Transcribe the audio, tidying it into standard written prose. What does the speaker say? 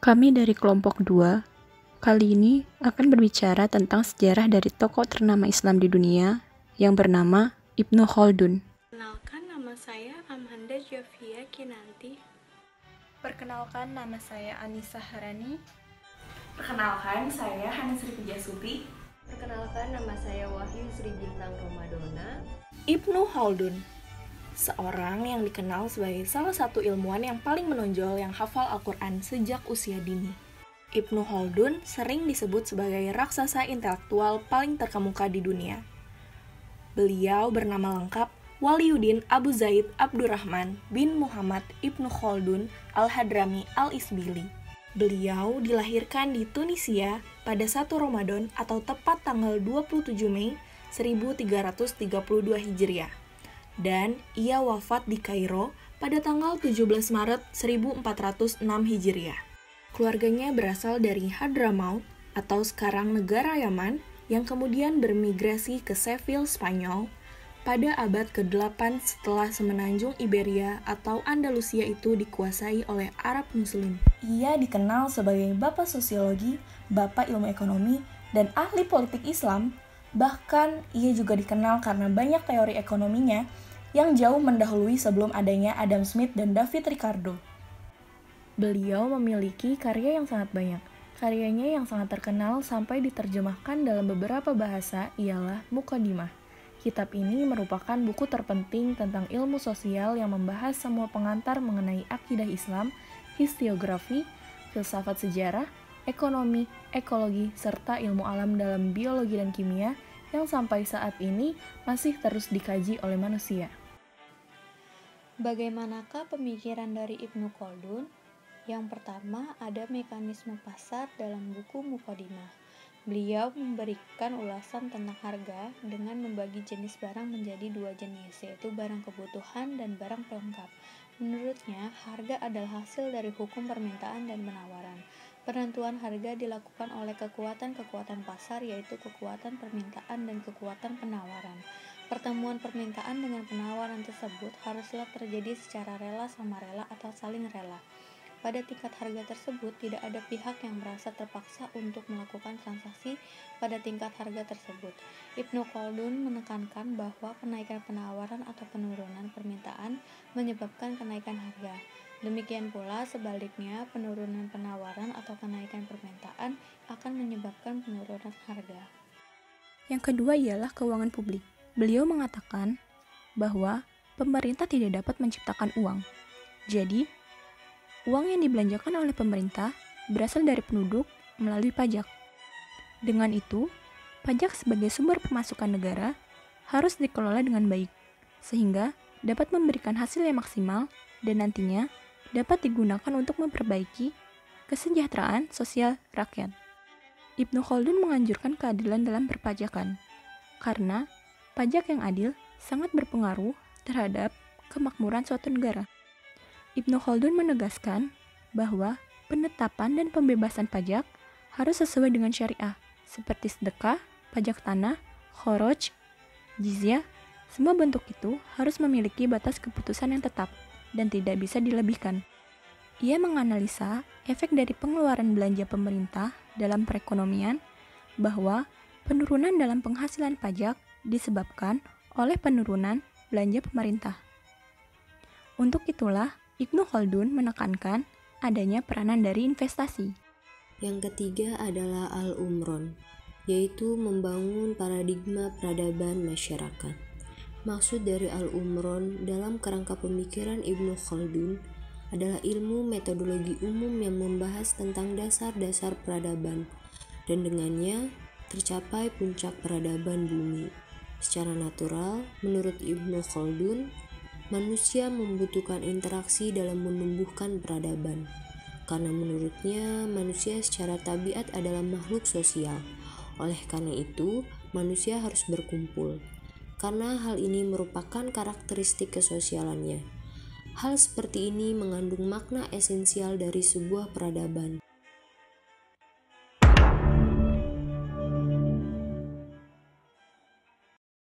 Kami dari kelompok 2, kali ini akan berbicara tentang sejarah dari tokoh ternama Islam di dunia yang bernama Ibnu Khaldun. Perkenalkan, nama saya Amanda Jovia Kinanti. Perkenalkan, nama saya Anissa Harani. Perkenalkan, saya Hana Sri Pujasuti. Perkenalkan, nama saya Wahyu Sri Bintang Romadona. Ibnu Khaldun, seorang yang dikenal sebagai salah satu ilmuwan yang paling menonjol yang hafal Al-Quran sejak usia dini. Ibnu Khaldun sering disebut sebagai raksasa intelektual paling terkemuka di dunia. Beliau bernama lengkap Waliyuddin Abu Zaid Abdurrahman bin Muhammad Ibnu Khaldun Al-Hadrami Al-Isbili. Beliau dilahirkan di Tunisia pada 1 Ramadan atau tepat tanggal 27 Mei 1332 Hijriah. Dan ia wafat di Kairo pada tanggal 17 Maret 1406 Hijriah. Keluarganya berasal dari Hadramaut atau sekarang negara Yaman yang kemudian bermigrasi ke Seville, Spanyol pada abad ke-8 setelah semenanjung Iberia atau Andalusia itu dikuasai oleh Arab Muslim. Ia dikenal sebagai bapak sosiologi, bapak ilmu ekonomi, dan ahli politik Islam. Bahkan ia juga dikenal karena banyak teori ekonominya yang jauh mendahului sebelum adanya Adam Smith dan David Ricardo. Beliau memiliki karya yang sangat banyak. Karyanya yang sangat terkenal sampai diterjemahkan dalam beberapa bahasa ialah Muqaddimah. Kitab ini merupakan buku terpenting tentang ilmu sosial yang membahas semua pengantar mengenai akidah Islam, historiografi, filsafat sejarah, ekonomi, ekologi, serta ilmu alam dalam biologi dan kimia yang sampai saat ini masih terus dikaji oleh manusia. Bagaimanakah pemikiran dari Ibnu Khaldun? Yang pertama, ada mekanisme pasar dalam buku Muqaddimah. Beliau memberikan ulasan tentang harga dengan membagi jenis barang menjadi 2 jenis, yaitu barang kebutuhan dan barang pelengkap. Menurutnya, harga adalah hasil dari hukum permintaan dan penawaran. Penentuan harga dilakukan oleh kekuatan-kekuatan pasar, yaitu kekuatan permintaan dan kekuatan penawaran. Pertemuan permintaan dengan penawaran tersebut haruslah terjadi secara rela sama rela atau saling rela. Pada tingkat harga tersebut, tidak ada pihak yang merasa terpaksa untuk melakukan transaksi pada tingkat harga tersebut. Ibnu Khaldun menekankan bahwa kenaikan penawaran atau penurunan permintaan menyebabkan kenaikan harga. Demikian pula sebaliknya, penurunan penawaran atau kenaikan permintaan akan menyebabkan penurunan harga. Yang kedua ialah keuangan publik. Beliau mengatakan bahwa pemerintah tidak dapat menciptakan uang. Jadi, uang yang dibelanjakan oleh pemerintah berasal dari penduduk melalui pajak. Dengan itu, pajak sebagai sumber pemasukan negara harus dikelola dengan baik, sehingga dapat memberikan hasil yang maksimal dan nantinya dapat digunakan untuk memperbaiki kesejahteraan sosial rakyat. Ibnu Khaldun menganjurkan keadilan dalam perpajakan, karena pajak yang adil sangat berpengaruh terhadap kemakmuran suatu negara. Ibnu Khaldun menegaskan bahwa penetapan dan pembebasan pajak harus sesuai dengan syariah, seperti sedekah, pajak tanah, kharaj, jizyah. Semua bentuk itu harus memiliki batas keputusan yang tetap dan tidak bisa dilebihkan. Ia menganalisa efek dari pengeluaran belanja pemerintah dalam perekonomian, bahwa penurunan dalam penghasilan pajak disebabkan oleh penurunan belanja pemerintah. Untuk itulah, Ibnu Khaldun menekankan adanya peranan dari investasi. Yang ketiga adalah Al-Umron, yaitu membangun paradigma peradaban masyarakat. Maksud dari Al-Umron dalam kerangka pemikiran Ibnu Khaldun adalah ilmu metodologi umum yang membahas tentang dasar-dasar peradaban dan dengannya tercapai puncak peradaban bumi. Secara natural, menurut Ibnu Khaldun, manusia membutuhkan interaksi dalam menumbuhkan peradaban, karena menurutnya manusia secara tabiat adalah makhluk sosial. Oleh karena itu, manusia harus berkumpul, karena hal ini merupakan karakteristik kesosialannya. Hal seperti ini mengandung makna esensial dari sebuah peradaban.